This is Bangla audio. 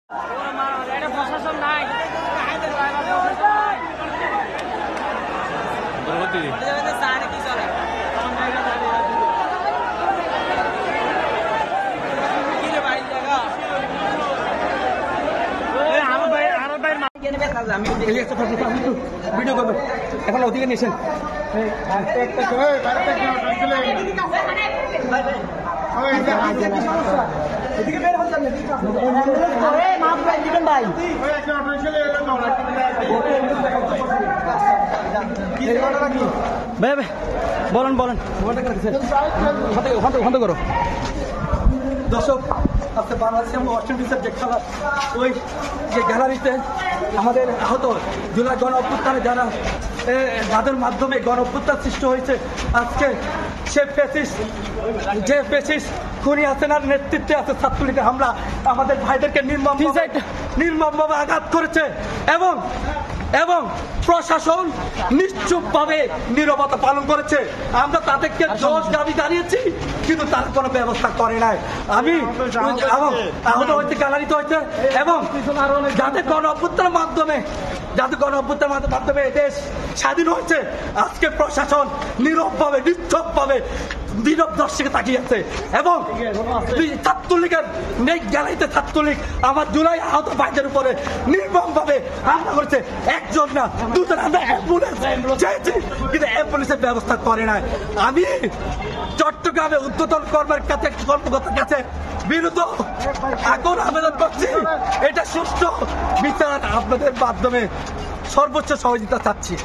প্রশাসন নাই কি চলে আমি ভিডিও করবো এখন ওদিকে নিয়েছেন বলেন বলেন বন্ধ করো। দর্শক আজকে বাংলাদেশে আমরা ওয়েস্ট ইন্ডিজের যে খেলা ওই যে গ্যালারিতে আমাদের আহত জুলাই গণ অভ্যুত্থানে যাদের মাধ্যমে গণ অভ্যুত্থান সৃষ্টি হয়েছে আজকে সে ফেসিস্ট খুনি হাসিনার নেতৃত্বে আছে ছাত্রলীগের হামলা আমাদের ভাইদেরকে নির্মমভাবে আঘাত করেছে এবং প্রশাসন নিশ্চুপভাবে নীরবতা পালন করেছে। আমরা তাদেরকে দোষ দাবি জানিয়েছি কিন্তু তার কোনো ব্যবস্থা করে নাই। আমি আহত হয়েছে গ্যালারিতে হয়েছে এবং যাদের গণ অভ্যুত্থানের মাধ্যমে দেশ স্বাধীন হয়েছে আজকে প্রশাসন নীরবভাবে নিশ্চুপভাবে নীরব দর্শকে তাকিয়ে আছে এবং ছাত্রলীগের নেই গ্যালারিতে ছাত্রলীগ আমার জুলাই আহত ভাইদের উপরে নির্মমভাবে হামলা করেছে। একজন না দুজন আমরা অ্যাম্বুলেন্স চেয়েছি কিন্তু অ্যাম্বুলেন্সের ব্যবস্থা করে নাই। আমি চট্টগ্রামে উদ্বোধন কর্মকর্তার কাছে বিরুদ্ধ এখন আবেদন করছি এটা সুষ্ঠু বিচার আপনাদের মাধ্যমে সর্বোচ্চ সহযোগিতা চাচ্ছি।